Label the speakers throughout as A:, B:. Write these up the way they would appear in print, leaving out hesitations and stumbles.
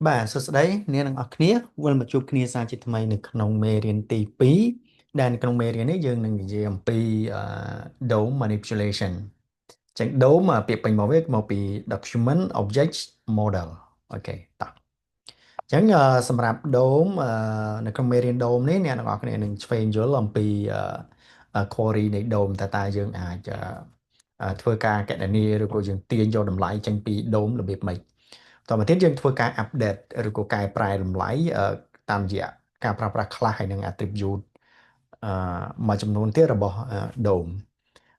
A: បាទសួស្តីអ្នកទាំងអស់គ្នាវិលមកជួបគ្នាសាជាថ្មីនៅក្នុងមេរៀនទី2ដែលនៅក្នុងមេរៀននេះយើងនឹងនិយាយអំពីDOM manipulation ចឹង DOM ពាក្យពេញមកវាមកពី document object model អូខេតោះចឹងសម្រាប់ DOM នៅក្នុងមេរៀន DOM នេះអ្នកទាំងអស់គ្នានឹងឆ្វេងយល់អំពីquery នៃ DOM តើយើងអាចធ្វើការកណនាឬក៏យើងទាញយកតម្លៃចេញពី DOM របៀបម៉េចតទៅទៀតយើងធ្វើការ update ឬក៏កែប្រែតម្លៃតាមរយៈការប្រើប្រាស់ class ហើយនិង attribute អឺមួយចំនួនទៀតរបស់ DOM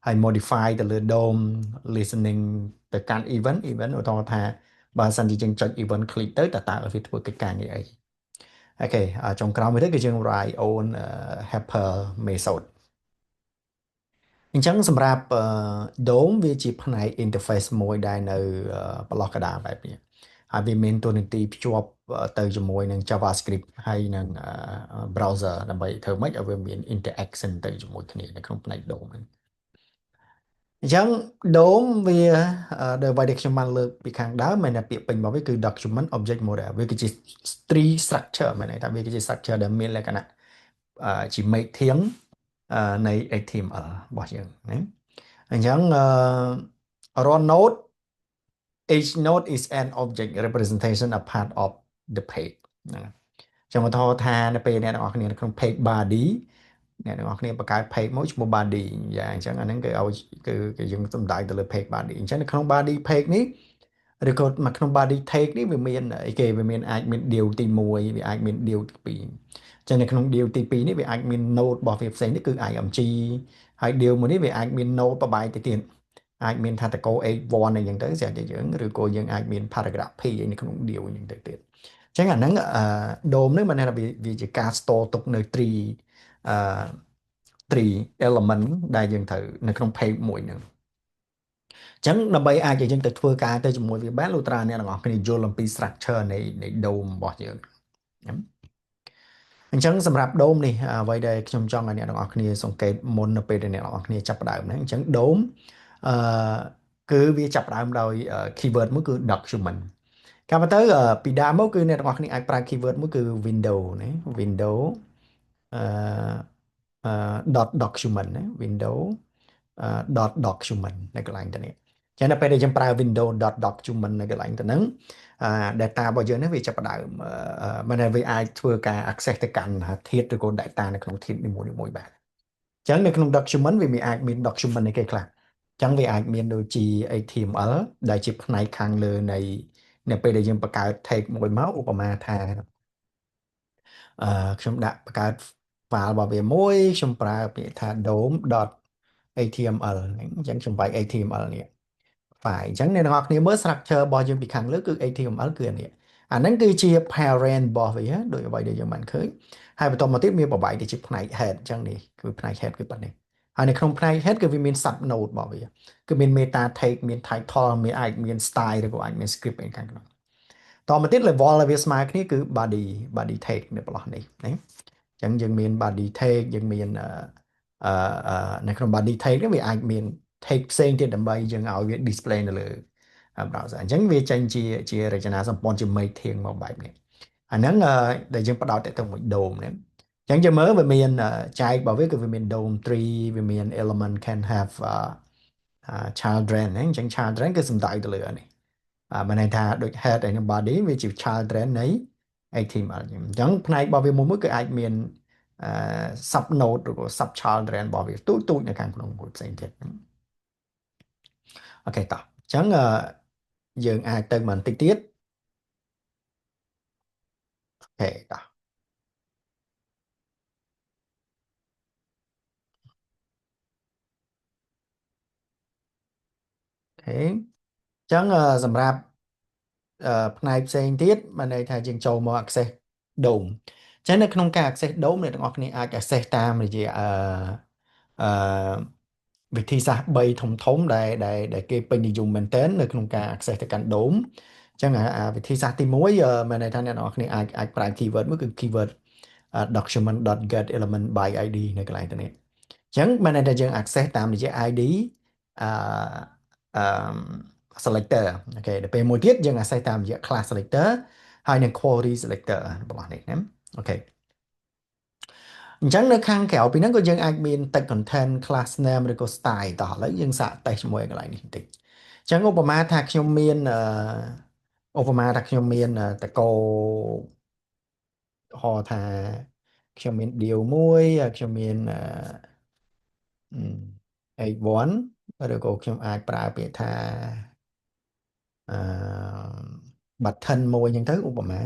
A: ហើយ modify ទៅលើ DOM listening ទៅកាន់ event ឧទាហរណ៍ថាបើសិនជាយើងចុច event click ទៅតើវាធ្វើកិច្ចការងារអីអូខេចុងក្រោយមួយទៀតគឺយើង write own helper method អញ្ចឹងសម្រាប់DOM វាជាផ្នែក interface មួយដែលនៅប្រឡោះកណ្ដាលបែបនេះហើយវាមានតួនាទីភ្ជាប់ទៅជាមួយនឹង JavaScript ហើយនឹង browser ដើម្បីធ្វើម៉េចឲ្យវាមាន interaction ទៅជាមួយគ្នានៅក្នុងផ្នែក DOM ហ្នឹងអញ្ចឹង DOM វាដោយអ្វីដែលខ្ញុំបានលើកពីខាងដើមមានតែពាក្យពេញមកវាគឺ document object model វាគឺជា tree structure មានន័យថាវាគឺជា structure ដែលមានលក្ខណៈជាមេឃធាងនៃ HTML របស់យើងណាអញ្ចឹងរាល់ node each node is an object representation a part of the page ហ្នឹងចឹងឧទាហរណ៍ថានៅពេលអ្នកទាំងអស់គ្នានៅក្នុង page body អ្នកទាំងអស់គ្នាបង្កើត page មួយឈ្មោះ body យ៉ាអញ្ចឹងអាហ្នឹងគឺឲ្យគឺយើងសំដៅទៅលើ page body អញ្ចឹងនៅក្នុង body page នេះឬក៏មកក្នុង body tag នេះវាមានអីគេវាមានអាចមាន div ទី1វាអាចមាន div ទី2អញ្ចឹងនៅក្នុង div ទី2នេះវាអាចមាន node របស់វាផ្សេងនេះគឺ img ហើយ div មួយនេះវាអាចមាន node បបាយទៅទៀតអាចមានថាតក h1 អីចឹងទៅស្រាប់តែយើងឬក៏យើងអាចមាន paragraph p អីនៅក្នុង div អញ្ចឹងទៅទៀតអញ្ចឹងអាហ្នឹងDOM ហ្នឹងមិនថាវាជាការ store ទុកនៅ tree អឺ tree element ដែលយើងត្រូវនៅក្នុង page មួយហ្នឹងអញ្ចឹងដើម្បីអាចឲ្យយើងទៅធ្វើការទៅជាមួយវាបានលុះត្រាអ្នកទាំងអស់គ្នាយល់អំពី structure នៃ DOM របស់យើងអញ្ចឹងសម្រាប់ DOM នេះអ្វីដែលខ្ញុំចង់ឲ្យអ្នកទាំងអស់គ្នាសង្កេតមុននៅពេលដែលអ្នកទាំងអស់គ្នាចាប់ផ្ដើមហ្នឹងអញ្ចឹង DOM អឺគឺវាចាប់ផ្ដើមដោយ keyword មួយគឺ document កាលមកទៅពីដើមមកគឺអ្នកទាំងអស់គ្នាអាចប្រើ keyword មួយគឺ window ណា window អឺdot document ណា window dot document នៅកន្លែងទៅនេះចឹងដល់ពេលដែលយើងប្រើ window dot document នៅកន្លែងទៅហ្នឹងdata របស់យើងនេះវាចាប់ផ្ដើមមិនថាវាអាចធ្វើការ access ទៅកាន់ធាតុឬក៏ data នៅក្នុងធាតុនីមួយៗបានអញ្ចឹងនៅក្នុង document វាអាចមាន document អីគេខ្លះអញ្ចឹងវាអាចមានដូចជា HTML ដែលជាផ្នែកខាងលើនៃនៅពេលដែលយើងបង្កើត tag មួយមកឧបមាថាខ្ញុំដាក់បង្កើត file របស់វាមួយខ្ញុំប្រើពាក្យថា dom.html ហ្នឹងអញ្ចឹងខ្ញុំវាយ HTML នេះ file អញ្ចឹងអ្នកទាំងអស់គ្នាមើល structure របស់យើងពីខាងលើគឺ HTML គឺអានេះអាហ្នឹងគឺជា parent របស់វាដោយអ្វីដែលយើងបានឃើញហើយបន្តមកទៀតមានប្របាយទៅជាផ្នែក head អញ្ចឹងនេះគឺផ្នែក head គឺប៉ុណ្ណេះហើយនៅក្នុងផ្នែក head គឺវាមាន sub node របស់វាគឺមាន meta tag មាន title មានអាចមាន style ឬក៏អាចមាន script អីខាងក្នុងតមកទៀត level ដែលវាស្មើគ្នាគឺ body tag នៅប្រឡោះនេះណាអញ្ចឹងយើងមាន body tag យើងមាននៅក្នុង body tag នេះវាអាចមាន tag ផ្សេងទៀតដើម្បីយើងឲ្យវា display នៅលើ browser អញ្ចឹងវាចេញជារចនាសម្ព័ន្ធជាមេឃធាងមកបែបនេះអាហ្នឹងដែលយើងបដោតទៅមួយ DOM ហ្នឹងអញ្ចឹងយើងមើលវាមានចែករបស់វាគឺវាមាន DOM tree វាមាន element can have children ហ្នឹងអញ្ចឹង children គឺសំដៅទៅលើអានេះបានន័យថាដូច head ហើយនិង body វាជា children នៃ HTML អញ្ចឹងផ្នែករបស់វាមួយគឺអាចមានsub node ឬក៏ sub children របស់វាទូចនៅខាងក្នុងមួយផ្សេងទៀតអូខេតោះអញ្ចឹងយើងអាចទៅបន្តិចទៀតអូខេតោះអូខេអញ្ចឹងសម្រាប់ផ្នែកផ្សេងទៀតបានន័យថាយើងចូលមក access DOM អញ្ចឹងនៅក្នុងការ access DOM អ្នកទាំងអស់គ្នាអាច access តាមរយៈអឺវិធីសាស្ត្រ3ធំដែលគេពេញនិយមមែនទែននៅក្នុងការ access ទៅកាន់ DOM អញ្ចឹងវិធីសាស្ត្រទី1មានន័យថាអ្នកនរគ្នាអាចប្រើ keyword មួយគឺ keyword document.get element by id នៅកន្លែងទៅនេះអញ្ចឹងមានន័យថាយើង access តាមរយៈ id អឺអឺ selector អូខេដល់ពេលមួយទៀតយើង access តាមរយៈ class selector ហើយនឹង query selector របស់នេះណាអូខេអញ្ចឹងនៅខាងក្រៅពីហ្នឹងក៏យើងអាចមាន tag content class name ឬក៏ style តោះឥឡូវយើងសាកតេស្តជាមួយកន្លែងនេះបន្តិចអញ្ចឹងឧបមាថាខ្ញុំមានឧបមាថាខ្ញុំមានតកោហៅថាខ្ញុំមាន deal មួយខ្ញុំមានA1 ឬក៏ខ្ញុំអាចប្រើពាក្យថាអឺ button មួយអញ្ចឹងទៅឧបមា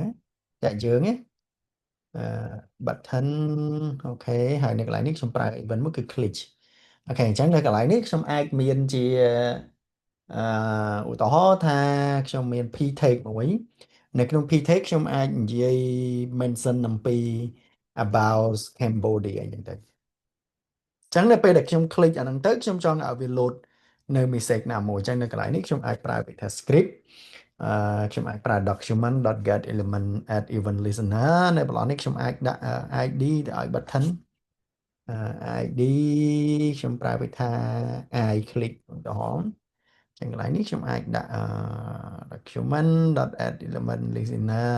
A: តែយើងណាអឺ button អូខេហើយនៅកន្លែងនេះខ្ញុំប្រើ event មួយគឺ click អូខេអញ្ចឹងនៅកន្លែងនេះខ្ញុំអាចមានជាអឺឧទាហរណ៍ថាខ្ញុំមាន p tag មួយនៅក្នុង p tag ខ្ញុំអាចនិយាយ mention អំពី about Cambodia អញ្ចឹងទៅចឹងនៅពេលដែលខ្ញុំ click អាហ្នឹងទៅខ្ញុំចង់ឲ្យវា load នៅ message ណាមួយចឹងនៅកន្លែងនេះខ្ញុំអាចប្រើពាក្យថា script អឺខ្ញុំអាចប្រើ document.get element add event listener នៅប្រឡងនេះខ្ញុំអាចដាក់ ID ទៅឲ្យ button ID ខ្ញុំប្រើពាក្យថា I click ឧទាហរណ៍ចឹងកន្លែងនេះខ្ញុំអាចដាក់ document.add element listener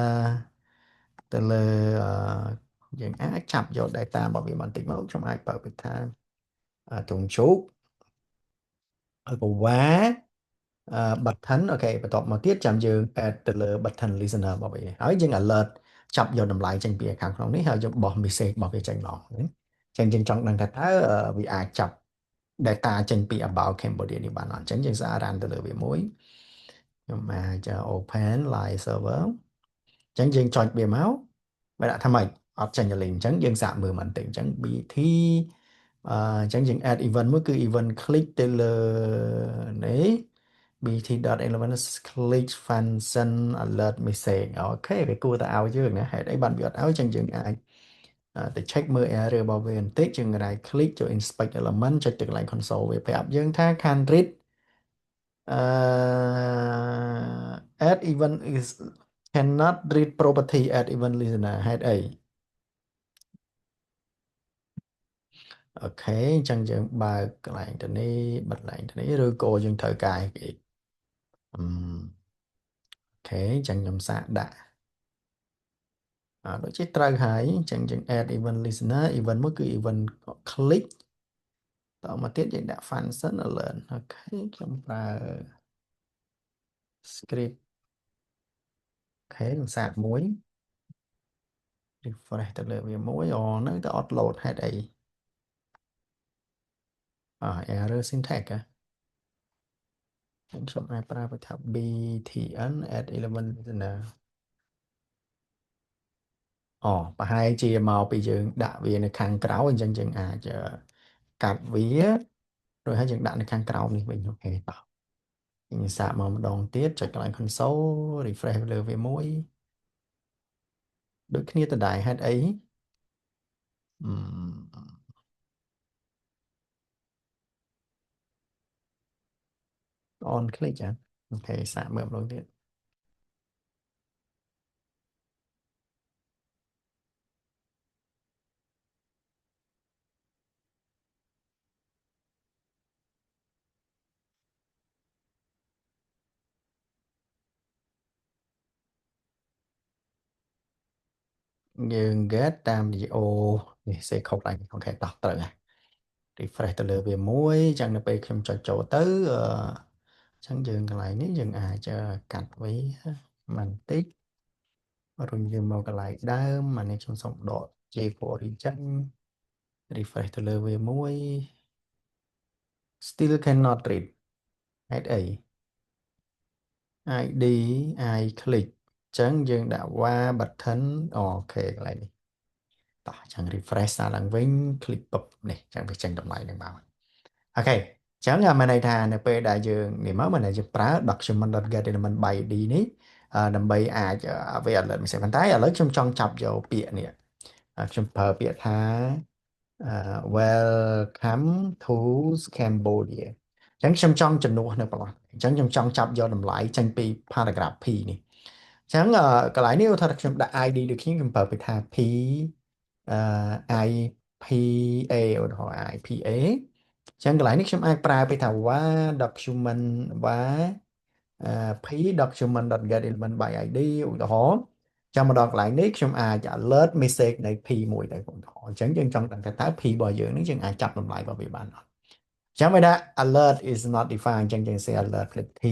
A: ទៅលើយើងអាចចាប់យក data របស់វាបន្តិចមកខ្ញុំអាចប្រើពាក្យថាទងជោគកវ៉ាbutton អូខេបន្ទាប់មកទៀតចាំយើង add ទៅលើ button listener របស់វាហើយយើង alert ចាប់យកតម្លៃចេញពី account ក្នុងនេះហើយយើងបោះ message របស់វាចេញមកចឹងយើងចង់ដឹងថាតើវាអាចចាប់ data ចេញពី about Cambodia នេះបានអត់អញ្ចឹងយើងសារ run ទៅលើវាមួយខ្ញុំអាច open live server អញ្ចឹងយើងចុចវាមកបើដាក់ថាម៉េចអត់ចេញទៅលេងអញ្ចឹងយើងសាកមើលមិនទេអញ្ចឹង BT អញ្ចឹងយើង add event មួយគឺ event click ទៅលើនេះ bt.element click function alert message អូខេវាគួរតែឲ្យយើងណាហេតុអីបានវាអត់ឲ្យអញ្ចឹងយើងអាចទៅ check មើល error របស់វាបន្តិចយើង right click ចូល inspect element ចុចទៅកន្លែង console វាប្រាប់យើងថា can read add event is cannot read property add event listener ហេតុអីអូខេអញ្ចឹងយើងបើកកន្លែងទៅនេះបិទកន្លែងទៅនេះឬក៏យើងត្រូវការគេអូខេអញ្ចឹងខ្ញុំសាកដាក់ដូចជាត្រូវហើយអញ្ចឹងយើង add event listener event មួយគឺ event click តមកទៀតយើងដាក់ function alert អូខេខ្ញុំប្រើ script អូខេខ្ញុំសាកមួយ refresh ទៅលើវាមួយនៅតែអត់ load ហេតុអីerror syntax ខ្ញុំអាចប្រើពាក្យថា btn add element listener ប្រហែលជាមកពីយើងដាក់វានៅខាងក្រៅអញ្ចឹងយើងអាចកាត់វាrồiហើយយើងដាក់នៅខាងក្រោមនេះវិញអូខេតោះយើងសាកមកម្ដងទៀតចុចកន្លែង console refresh លើវាមួយដូចគ្នាដដែលហេតុអីon click ចាអូខេសាកមើលម្ដងទៀតយើង get តាមវីដេអូនេះសេខុសឡើងអូខេតោះត្រូវហើយ refresh ទៅលើវាមួយអញ្ចឹងនៅពេលខ្ញុំចុចចូលទៅអញ្ចឹងយើងកន្លែងនេះយើងអាចកាត់វាបន្តិចរុញវាមកកន្លែងដើមអានេះខ្ញុំសូមដក J4 ចេញ refresh ទៅលើវាមួយ still cannot read ហេតុអី ID I click អញ្ចឹងយើងដាក់ var button អូខេកន្លែងនេះតោះអញ្ចឹង refresh សារឡើងវិញ click ពឹបនេះអញ្ចឹងវាចេញតម្លៃនឹងមកអូខេអញ្ចឹងមានន័យថានៅពេលដែលយើងនេះមកមានន័យយើងប្រើ document.get element by id នេះដើម្បីអាចវា alert message ប៉ុន្តែឥឡូវខ្ញុំចង់ចាប់យកពាក្យនេះខ្ញុំប្រើពាក្យថា welcome to Cambodia អញ្ចឹងខ្ញុំចង់ជំនួសនៅប្រឡោះអញ្ចឹងខ្ញុំចង់ចាប់យកតម្លៃចេញពី paragraph P នេះអញ្ចឹងកន្លែងនេះថាខ្ញុំដាក់ ID ដូចខ្ញុំប្រើពាក្យថា P IPA ឧទាហរណ៍ IPA អញ្ចឹងកន្លែងនេះខ្ញុំអាចប្រើពាក្យថា var document var p document.get element by id ឧទាហរណ៍ ចាំមកដល់កន្លែងនេះខ្ញុំអាច alert message នៃ P មួយទៅបងប្អូនអញ្ចឹងយើងចង់ដឹងថាតើ P របស់យើងនេះយើងអាចចាប់តម្លៃរបស់វាបានអត់ចាំមិនថា alert is not defined អញ្ចឹងយើង say alert click P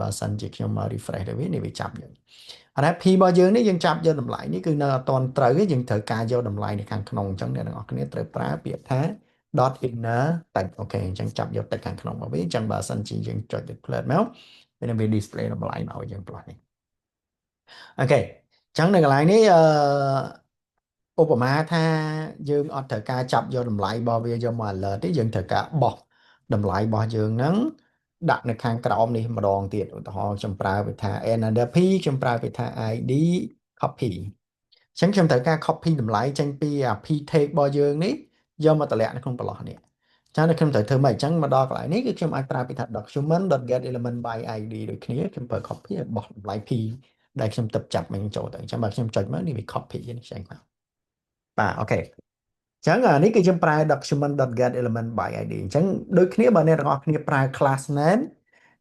A: បើសិនជាខ្ញុំមក refresh ទៅវានេះវាចាប់យើងអានេះ P របស់យើងនេះយើងចាប់យកតម្លៃនេះគឺនៅអត់ទាន់ត្រូវទេយើងត្រូវការយកតម្លៃនៅខាងក្នុងអញ្ចឹងអ្នកទាំងអស់គ្នាត្រូវប្រើពាក្យថា dot inner តែអូខេអញ្ចឹងចាប់យកទៅខាងក្នុងមកវិញអញ្ចឹងបើសិនជាយើងចុចទៅ clear មកវានឹងវា display តម្លៃមកឲ្យយើងផ្លោះនេះអូខេអញ្ចឹងនៅកន្លែងនេះឧបមាថាយើងអត់ត្រូវការចាប់យកតម្លៃរបស់វាយកមក alert ទេយើងត្រូវការបោះតម្លៃរបស់យើងហ្នឹងដាក់នៅខាងក្រោមនេះម្ដងទៀតឧទាហរណ៍ខ្ញុំប្រើវាថា another p ខ្ញុំប្រើវាថា id copy អញ្ចឹងខ្ញុំត្រូវការ copy តម្លៃចេញពីអា p tag របស់យើងនេះយកមកតម្លាក់នៅក្នុងប្រឡោះនេះចឹងតែខ្ញុំត្រូវធ្វើម៉េចអញ្ចឹងមកដល់កន្លែងនេះគឺខ្ញុំអាចប្រើពាក្យថា document.getElement by id ដូចគ្នាខ្ញុំប្រើ copy ឲ្យបោះតម្លៃ p ដែលខ្ញុំទៅចាប់មិញចូលទៅអញ្ចឹងបើខ្ញុំចុចមកនេះវា copy នេះចេញមកបាទអូខេចឹងអានេះគឺយើងប្រើ document.getElement by id អញ្ចឹងដូចគ្នាបើអ្នកទាំងអស់គ្នាប្រើ class name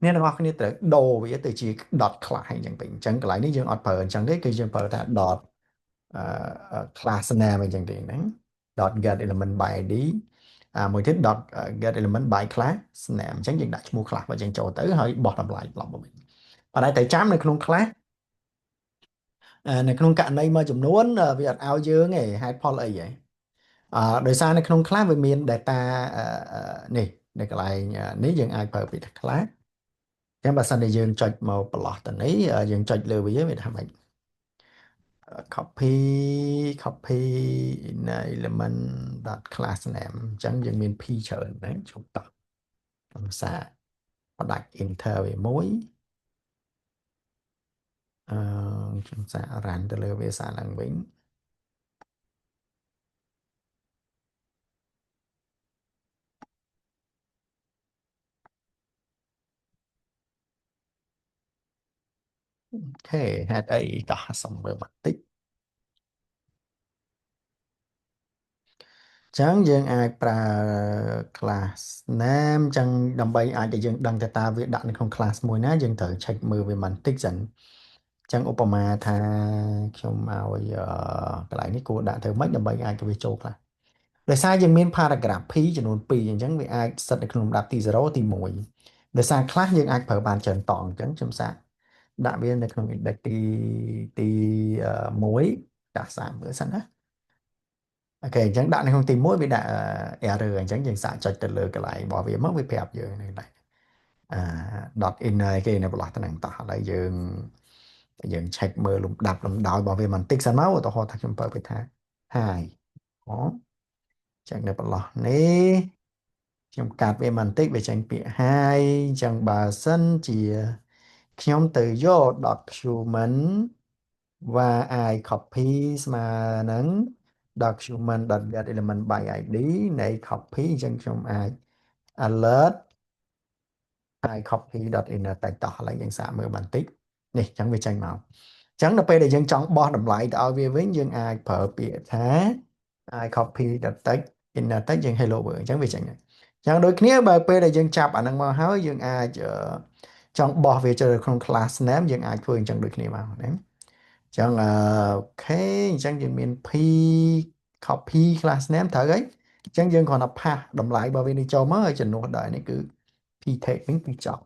A: អ្នកទាំងអស់គ្នាត្រូវដូរវាទៅជា dot class អញ្ចឹងវិញអញ្ចឹងកន្លែងនេះយើងអត់ប្រើអញ្ចឹងទេគឺយើងប្រើថា dot class name អញ្ចឹងទេហ្នឹង dot getElement by id មួយទៀត dot getElement by class name អញ្ចឹងយើងដាក់ឈ្មោះ class របស់យើងចូលទៅហើយបោះតម្លៃប្លុកមកវិញប៉ុន្តែត្រូវចាំនៅក្នុង class នៅក្នុងករណីមួយចំនួនវាអត់ឲ្យយើងទេហេតុផលអីហ៎ដោយសារនៅក្នុង class វាមាន data នេះនៅកន្លែងនេះយើងអាចប្រើពាក្យថា class អញ្ចឹងបើសិនជាយើងចុចមកប្រឡោះទៅនេះយើងចុចលើវាវាថាម៉េច copy in element dot class name អញ្ចឹងយើងមាន p ច្រើនណាស់ជុំតោះខ្ញុំសាកផ្ដាច់ enter វាមួយអឺខ្ញុំសាក run ទៅលើវាសារឡើងវិញអូខេហេតុអីតោះសុំមើលបន្តិចចឹងយើងអាចប្រើ class name ចឹងដើម្បីអាចឲ្យយើងដឹងថាតើវាដាក់នៅក្នុង class មួយណាយើងត្រូវ check មើលវាបន្តិចសិនចឹងឧបមាថាខ្ញុំឲ្យកន្លែងនេះគួរដាក់ទៅម៉េចដើម្បីអាចឲ្យវាចូលខ្លះដោយសារយើងមាន paragraph p ចំនួន2អញ្ចឹងវាអាចស្ថិតនៅក្នុងលំដាប់ទី0ទី1ដោយសារខ្លះយើងអាចប្រើបានច្រើនតង់អញ្ចឹងខ្ញុំសាកដាក់វានៅក្នុង index ទី1ដាក់សាកមើលសិនណាអូខេអញ្ចឹងដាក់នៅក្នុងទី1វាដាក់error អញ្ចឹងយើងសាកចុចទៅលើកន្លែងរបស់វាមកវាប្រាប់យើងនៅđây អា dot in គេនៅប្រឡោះទៅនឹងតោះឥឡូវយើង check មើលលំដាប់លំដោយរបស់វាបន្តិចសិនមកឧទាហរណ៍ថាខ្ញុំប្រើវាថា hi អូចឹងនៅប្រឡោះនេះខ្ញុំកាត់វាបន្តិចវាចេញពាក្យ hi អញ្ចឹងបើសិនជាខ្ញុំទៅយក document và i copy ស្មើនឹង document.getElement by id នៃ copy អញ្ចឹងខ្ញុំអាច alert i copy.inner តែតោះឥឡូវយើងសាកមើលបន្តិចនេះអញ្ចឹងវាចេញមកអញ្ចឹងនៅពេលដែលយើងចង់បោះតម្លៃទៅឲ្យវាវិញយើងអាចប្រើពាក្យថា i copy.text inner text យើង hello world អញ្ចឹងវាចេញហើយអញ្ចឹងដូចគ្នាបើពេលដែលយើងចាប់អាហ្នឹងមកហើយយើងអាចចង់បោះវាចូលក្នុង class name យើងអាចធ្វើអញ្ចឹងដូចគ្នាមកណាអញ្ចឹងអូខេអញ្ចឹងយើងមាន p copy class name ត្រូវហើយអញ្ចឹងយើងគ្រាន់តែ pass តម្លៃរបស់វានេះចូលមកហើយចំនួនដែរនេះគឺ p tag វិញគឺចប់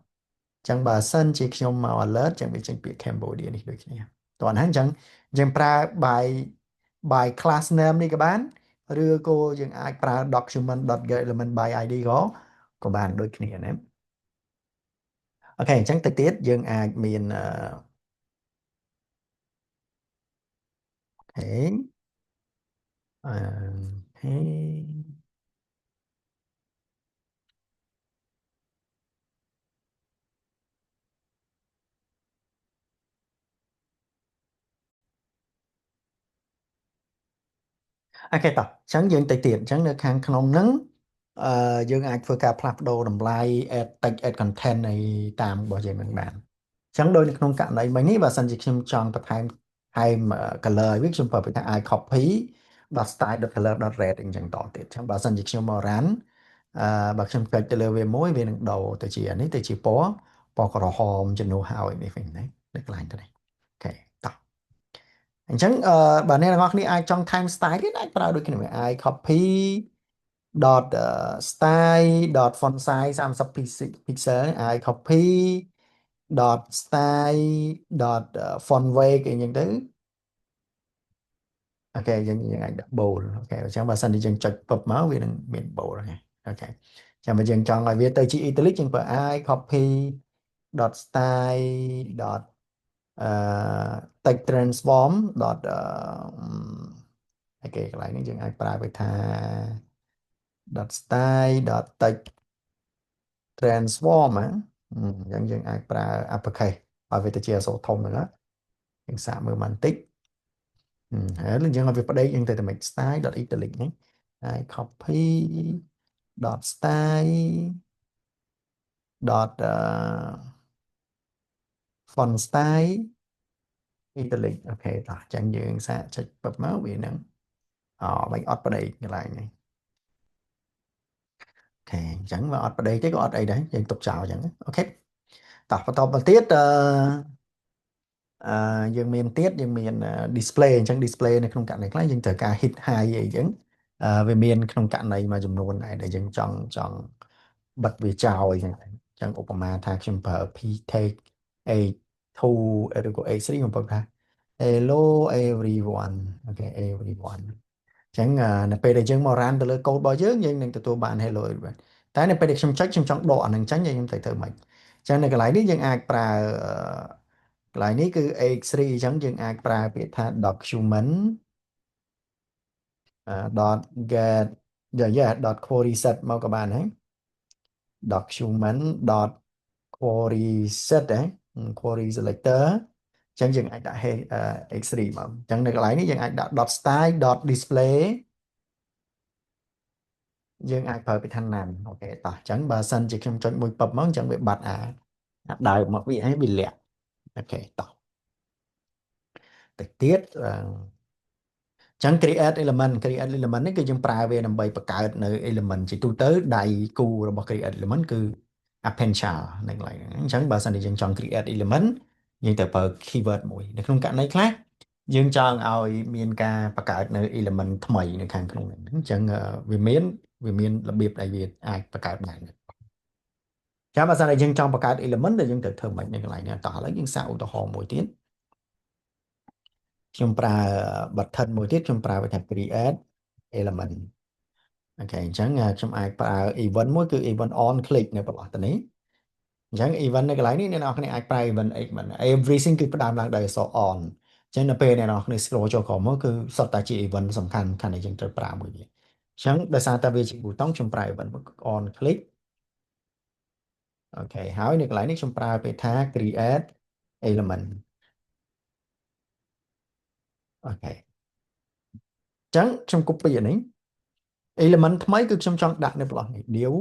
A: អញ្ចឹងបើសិនជាខ្ញុំមក alert ចឹងវាចេញពាក្យ Cambodia នេះដូចគ្នាតោះណាអញ្ចឹងយើងប្រើ by class name នេះក៏បានឬក៏យើងអាចប្រើ document.getElement by id ក៏បានដូចគ្នាណាអូខេអញ្ចឹងទៅទៀតយើងអាចមានអូខេអូខេអូខេតោះអញ្ចឹងយើងទៅទៀតអញ្ចឹងនៅខាងក្នុងហ្នឹងយើងអាចធ្វើការផ្លាស់ប្ដូរតម្លៃ add text add content នៃតាមរបស់យើងនឹងបានអញ្ចឹងដោយនៅក្នុងករណីមិញនេះបើសិនជាខ្ញុំចង់បន្ថែមcolor ឲ្យវាខ្ញុំប្រើពាក្យថា i copy .style.color.red អញ្ចឹងតទៀតអញ្ចឹងបើសិនជាខ្ញុំមក run បើខ្ញុំចុចទៅលើវាមួយវានឹងដូរទៅជានេះទៅជាពណ៌ក្រហមជំនួសឲ្យនេះវិញណានៅកន្លែងទៅនេះអូខេតោះអញ្ ញ្ចឹងបើអ្នកទាំងអស់គ្នាអាចចង់ time style ទៀតអាចប្រើដូចគ្នាអាច copy dot style dot font size 30 pixel អាច copy dot style dot font weight អីចឹងទៅអូខេយើងអាចដាក់ bold អូខេអញ្ចឹងបើសិនជាយើងចុច pop មកវានឹងមាន bold ហ្នឹងអូខេចាំបើយើងចង់ឲ្យវាទៅជា italic យើងប្រើ I copy dot style dot អឺ text transform dot អូខេកន្លែងនេះយើងអាចប្រើវាថា dot style dot text transform អញ្ចឹងយើងអាចប្រើ uppercase ឲ្យវាទៅជាអក្សរធំហ្នឹងណាយើងសាកមើលបន្តិចហើយយើងឲ្យវាប្តេកយើងទៅតែមិន style dot italic ហ្នឹងហើយ copy dot style dot font style italic អូខេតោះចឹងយើងសាកចុចពឹបមកវានឹងបាញ់អត់ប្តេកកន្លែងនេះអូខេអញ្ចឹងវាអត់ប្តេកទេក៏អត់អីដែរយើងទុកចោលអញ្ចឹងអូខេតោះបន្តមកទៀតយើងមានទៀតយើងមាន display អញ្ចឹង display នៅក្នុងករណីខ្លះយើងត្រូវការ hit high អីអញ្ចឹងវាមានក្នុងករណីមួយចំនួនដែរដែលយើងចង់បិទវាចោលអញ្ចឹងអញ្ចឹងឧបមាថាខ្ញុំប្រើ p take a2 ឬក៏ a3 ខ្ញុំប្រើថា hello everyone អូខេ everyone អញ្ចឹងនៅពេលដែលយើងមក run ទៅលើ code របស់យើងនឹងទទួលបាន hello everyone តែនៅពេលដែលខ្ញុំចុចខ្ញុំចង់ដកអានឹងចាញ់យើងត្រូវធ្វើម៉េចអញ្ចឹងនៅកន្លែងនេះយើងអាចប្រើកន្លែងនេះគឺ x3 អញ្ចឹងយើងអាចប្រើពាក្យថា document dot get dot query set មកក៏បានដែរ document dot query set query selector អញ្ចឹងយើងអាចដាក់ x3 មកអញ្ចឹងនៅកន្លែងនេះយើងអាចដាក់ dot style dot display យើងអាចប្រើពាក្យថា none អូខេតោះអញ្ចឹងបើសិនជាខ្ញុំចុចមួយពឹបមកអញ្ចឹងវាបាត់ដើមមកវាឲ្យវាលាក់អូខេតោះទៅទៀតចឹង create element នេះគឺយើងប្រើវាដើម្បីបង្កើតនៅ element ជាទូទៅដៃគូរបស់ create element គឺ append child នៅកន្លែងហ្នឹងអញ្ចឹងបើសិនជាយើងចង់ create element យើងត្រូវប្រើ keyword មួយនៅក្នុងករណីខ្លះយើងចង់ឲ្យមានការបង្កើតនៅ element ថ្មីនៅខាងក្នុងហ្នឹងអញ្ចឹងវាមានរបៀបដែលវាអាចបង្កើតបានចាំបើសិនជាយើងចង់បង្កើត element ដែលយើងត្រូវធ្វើម៉េចនៅកន្លែងនេះតោះឥឡូវយើងសាកឧទាហរណ៍មួយទៀតខ្ញុំប្រើ button មួយទៀតខ្ញុំប្រើវាថា create element អូខេអញ្ចឹងខ្ញុំអាចប្រើ event មួយគឺ event on click នៅប្រឡោះទៅនេះអញ្ចឹង event នៅកន្លែងនេះអ្នកនរគ្នាអាចប្រើ event everything គឺផ្ដើមឡើងដោយអក្សរ on អញ្ចឹងនៅពេលអ្នកនរគ្នា scroll ចូលក្រោមមកគឺសុទ្ធតែជា event សំខាន់ដែលយើងត្រូវប្រើមួយវាអញ្ចឹងដោយសារតែវាជាប៊ូតុងខ្ញុំប្រើ event on click អូខេហើយនៅកន្លែងនេះខ្ញុំប្រើពាក្យថា create element អូខេអញ្ចឹងខ្ញុំ copy អានេះ element ថ្មីគឺខ្ញុំចង់ដាក់នៅប្លោះនេះ new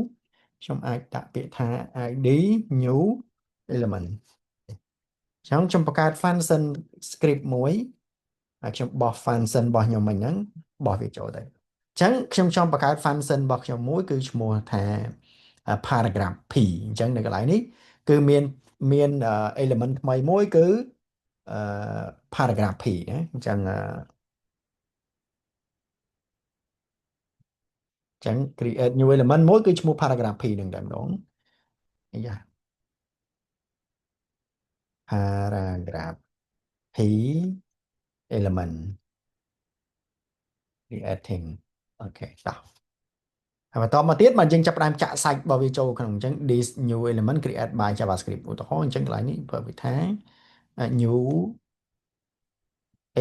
A: ខ្ញុំអាចដាក់ពាក្យថា id new element អញ្ចឹងខ្ញុំបង្កើត function script មួយហើយខ្ញុំបោះ function របស់ខ្ញុំមិញហ្នឹងបោះវាចូលទៅអញ្ចឹងខ្ញុំចង់បង្កើត function របស់ខ្ញុំមួយគឺឈ្មោះថា paragraph p អញ្ចឹងនៅកន្លែងនេះគឺមាន element ថ្មីមួយគឺ paragraph p ណាអញ្ចឹងcreate new element មួយគឺឈ្មោះ paragraph p នឹងតែម្ដងអាយ៉ា paragraph p element creating អូខេតោះហើយបន្តមកទៀតមកយើងចាប់ផ្ដើមចាក់សាច់របស់វាចូលក្នុងអញ្ចឹង this new element create by javascript ឧទាហរណ៍អញ្ចឹងកន្លែងនេះប្រើវាថា new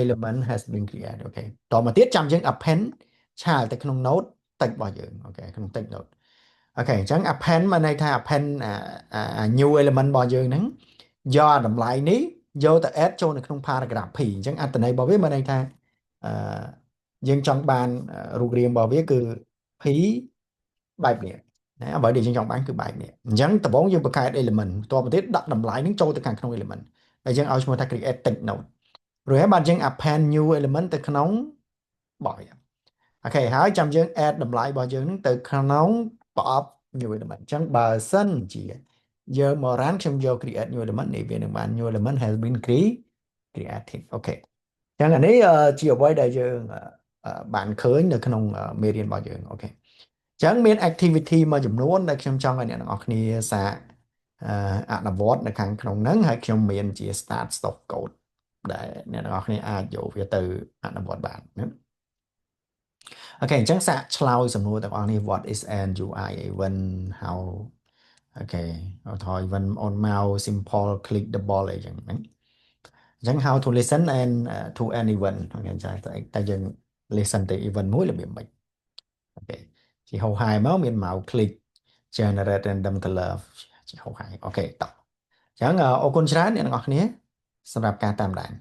A: element has been created អូខេតមកទៀតចាំយើង append ឆាលទៅក្នុង node text របស់យើងអូខេក្នុង text node អូខេអញ្ចឹង append មានន័យថា append new element របស់យើងហ្នឹងយកតម្លៃនេះយកទៅ add ចូលនៅក្នុង paragraph p អញ្ចឹងអត្ថន័យរបស់វាមានន័យថាយើងចង់បានរូបរាងរបស់វាគឺ p បែបនេះណាអ្វីដែលយើងចង់បានគឺបែបនេះអញ្ចឹងដំបូងយើងបង្កើត element បន្ទាប់មកទៀតដាក់តម្លៃនឹងចូលទៅខាងក្នុង element ហើយយើងឲ្យឈ្មោះថា create text node រួចហើយបាទយើង append new element ទៅក្នុងបោះវាអូខេហើយចាំយើង add តម្លៃរបស់យើងនឹងទៅក្នុងប្រអប់ new element អញ្ចឹងបើសិនជាយើងមក run ខ្ញុំយក create new element នេះវានឹងបាន new element has been created អូខេ ចឹងអានេះជាអ្វីដែលយើងបានឃើញនៅក្នុងមេរៀនរបស់យើងអូខេចឹងមាន activity មួយចំនួនដែលខ្ញុំចង់ឲ្យអ្នកទាំងអស់គ្នាសាកអនុវត្តនៅខាងក្នុងហ្នឹងហើយខ្ញុំមានជា start stop code ដែលអ្នកទាំងអស់គ្នាអាចយកវាទៅអនុវត្តបានណាអូខេអញ្ចឹងសាកឆ្លើយសំណួរទាំងអស់នេះ what is an UI event how អូខេឧទាហរណ៍ event on mouse simple click double អីចឹងហ្នឹងអញ្ចឹង how to listen and to an event អូខេចាតែយើង listen ទៅ event មួយរបៀបម៉េចអូខេជាហោហាយមកមាន mouse click generate random color ជាហោហាយអូខេតោះអញ្ចឹងអរគុណច្រើនអ្នកទាំងអស់គ្នាសម្រាប់ការតាមដាន